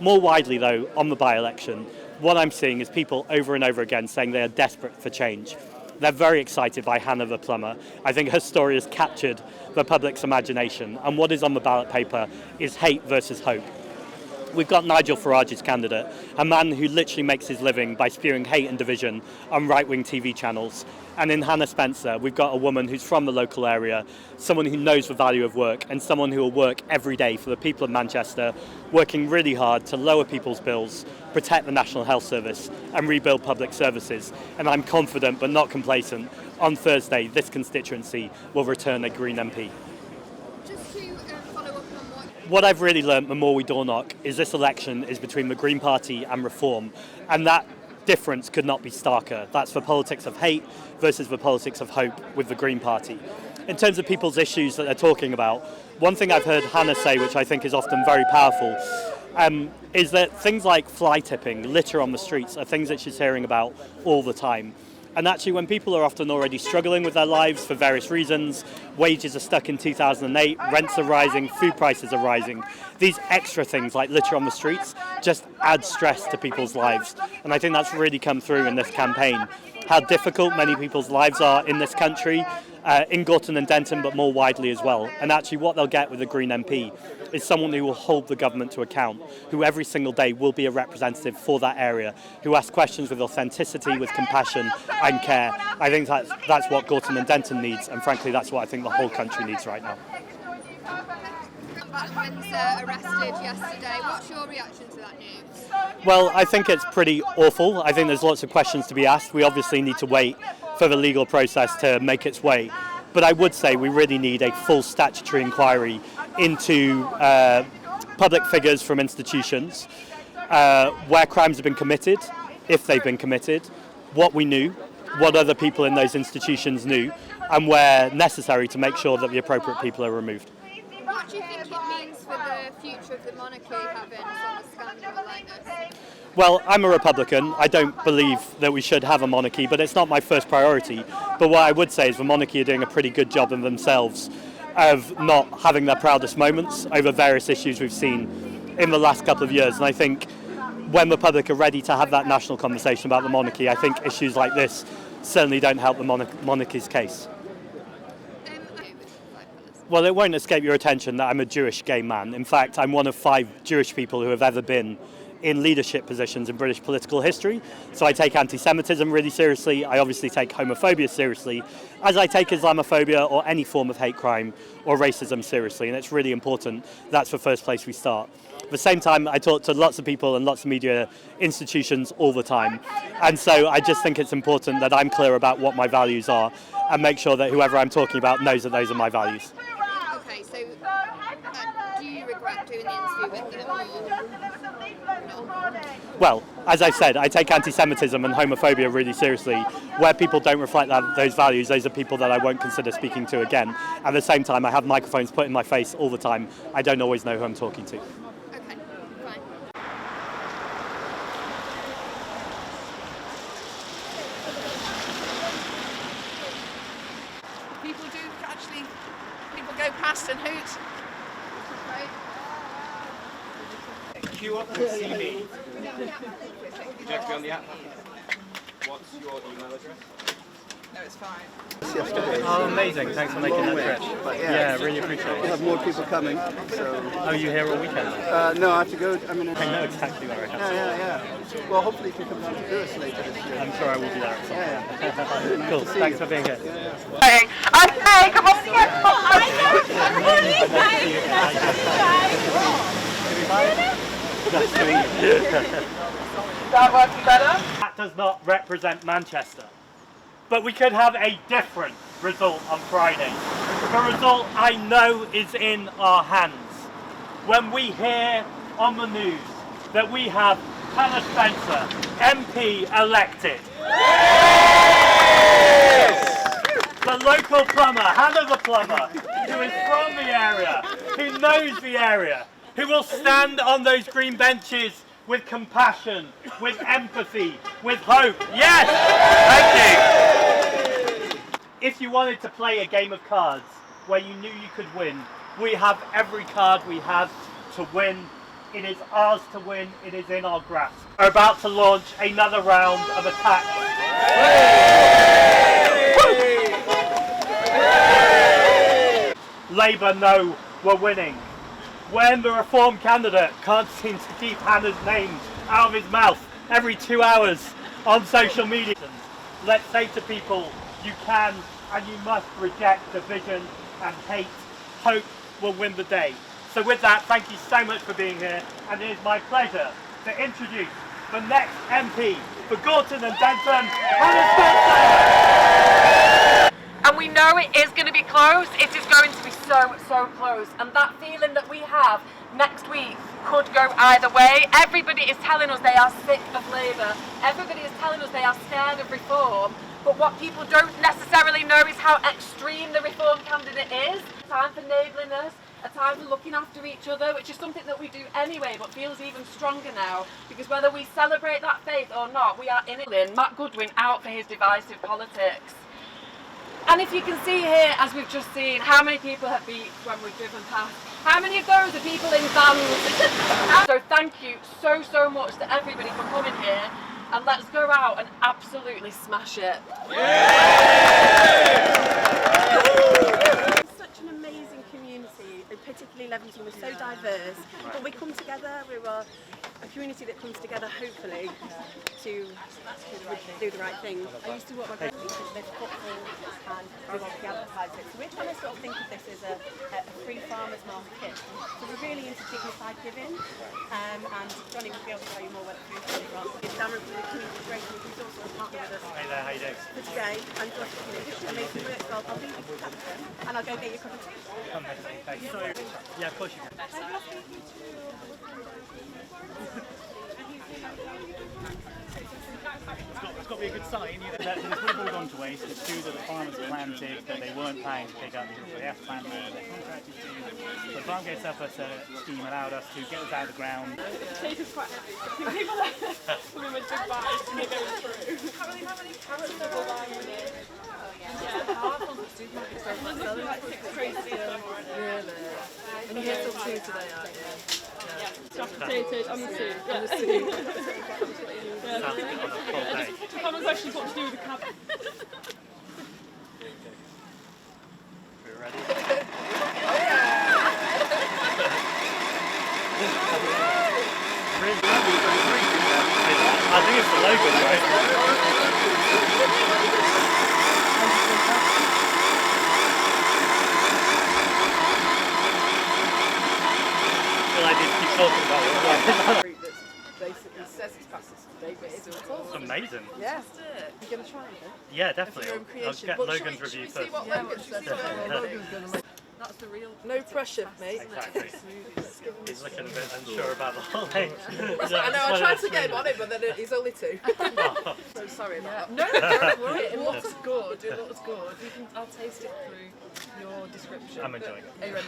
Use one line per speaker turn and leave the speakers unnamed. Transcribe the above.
More widely, though, on the by-election, what I'm seeing is people over and over again saying they are desperate for change. They're very excited by Hannah the plumber. I think her story has captured the public's imagination, and what is on the ballot paper is hate versus hope. We've got Nigel Farage's candidate, a man who literally makes his living by spewing hate and division on right-wing TV channels. And in Hannah Spencer, we've got a woman who's from the local area, someone who knows the value of work, and someone who will work every day for the people of Manchester, working really hard to lower people's bills, protect the National Health Service, and rebuild public services. And I'm confident, but not complacent, on Thursday, this constituency will return a Green MP. What I've really learnt the more we door knock is this election is between the Green Party and Reform, and that difference could not be starker. That's the politics of hate versus the politics of hope with the Green Party. In terms of people's issues that they're talking about, one thing I've heard Hannah say, which I think is often very powerful, is that things like fly tipping, litter on the streets, are things that she's hearing about all the time. And actually, when people are often already struggling with their lives for various reasons, wages are stuck in 2008, rents are rising, food prices are rising, these extra things like litter on the streets just add stress to people's lives. And I think that's really come through in this campaign. How difficult many people's lives are in this country, in Gorton and Denton, but more widely as well. And actually what they'll get with a Green MP is someone who will hold the government to account, who every single day will be a representative for that area, who asks questions with authenticity, with compassion and care. I think that's what Gorton and Denton needs, and frankly that's what I think the whole country needs right now.
Arrested yesterday. What's your reaction to that news?
Well, I think it's pretty awful. I think there's lots of questions to be asked. We obviously need to wait for the legal process to make its way. But I would say we really need a full statutory inquiry into public figures from institutions, where crimes have been committed, if they've been committed, what we knew, what other people in those institutions knew, and where necessary to make sure that the appropriate people are removed.
What do you think it means for the future of the monarchy having sort of scandal like this?
Well, I'm a Republican. I don't believe that we should have a monarchy, but it's not my first priority. But what I would say is the monarchy are doing a pretty good job in themselves of not having their proudest moments over various issues we've seen in the last couple of years. And I think when the public are ready to have that national conversation about the monarchy, I think issues like this certainly don't help the monarchy's case. Well, it won't escape your attention that I'm a Jewish gay man. In fact, I'm one of 5 Jewish people who have ever been in leadership positions in British political history. So I take anti-Semitism really seriously. I obviously take homophobia seriously, as I take Islamophobia or any form of hate crime or racism seriously. And it's really important. That's the first place we start. At the same time, I talk to lots of people and lots of media institutions all the time. And so I just think it's important that I'm clear about what my values are and make sure that whoever I'm talking about knows that those are my values.
Okay, so do you regret doing the interview with them?
Well, as I said, I take anti-Semitism and homophobia really seriously. Where people don't reflect those values, those are people that I won't consider speaking to again. At the same time, I have microphones put in my face all the time. I don't always know who I'm talking to.
Okay, fine.
People go past and hoot.
Queue up and see me. You don't have to be on the app. What's your email address?
No, it's fine.
Oh, amazing. Thanks for making that trip. Yeah, really appreciate it.
We'll have more people coming. So.
Oh, you here all weekend?
No, I have to go. I mean,
I know exactly where I am.
Yeah. Well, hopefully you can come down to Lewis later this year.
I'm sure I will be there at some point.
Yeah.
Cool. Thanks for being here.
Okay, come on, get That working better?
That does not represent Manchester. But we could have a different result on Friday. The result I know is in our hands. When we hear on the news that we have Hannah Spencer, MP elected. The local plumber, Hannah the plumber, who is from the area, who knows the area, who will stand on those green benches with compassion, with empathy, with hope. Yes! Thank you! If you wanted to play a game of cards where you knew you could win, we have every card we have to win It is ours to win. It is in our grasp. We're about to launch another round of attacks. Labour know we're winning. When the Reform candidate can't seem to keep Hannah's names out of his mouth every 2 hours on social media, let's say to people, you can and you must reject division and hate. Hope will win the day. So with that, thank you so much for being here, and it is my pleasure to introduce the next MP for Gorton and Denton, Hannah Spencer!
And we know it is going to be close. It is going to be so close. And that feeling that we have next week could go either way. Everybody is telling us they are sick of Labour. Everybody is telling us they are scared of reform. But what people don't necessarily know is how extreme the Reform candidate is. A time for neighbourliness, a time for looking after each other, which is something that we do anyway, but feels even stronger now, because whether we celebrate that faith or not, we are in it. Matt Goodwin out for his divisive politics. And if you can see here, as we've just seen, how many people have beeped when we've driven past. How many of those are people in vans? So thank you so much to everybody for coming here, and let's go out and absolutely smash it.
Such an amazing community, and particularly Leamington, we're so diverse, but we come together, we're a community that comes together hopefully to do the right thing. I used to work with they've put things and they want to advertise it. So we're trying to sort of think of this as a free farmers market. So we're really into dignified giving, and Johnny will be able to tell you more about the food from. Darren from the community integration, who's also a partner with us.
Hey there, how you doing?
For today, and just amazing work. So I'll leave you to Catherine, and I'll go get you a cup of tea.
Amazing, thank you. Yeah, of course you can.
It's got to be a good sign. That it's all gone to waste. It's true that the farmers planted, but they weren't paying to pick up because they have planted. They're contracted to. The Farmgate Surplus scheme allowed us to get us out of the ground.
Cake is quite heavy. People are putting a big bag to make it through. How many carrots are there?
And you get till 2 today, aren't you?
Mashed potatoes and the soup. Yeah.
Sounds good on a full day.
The conversation's what to do with the cabbage.
We're ready? I think it's the logo, right? I just keep talking about it.
Basically says it's past today, but it's all
Amazing.
yeah. You're going to try it?
Yeah, definitely.
Your own
I'll
creation.
get
Well,
Logan's
should we
review
see
first.
what Logan says?
That's the real.
No pressure, mate.
Exactly. He's looking a bit unsure about the whole thing.
I know, I tried to get him on it, but then he's only 2. So sorry about that. No, don't worry. It looks good. It looks good. I'll taste it through your description.
I'm enjoying it.
Are you ready?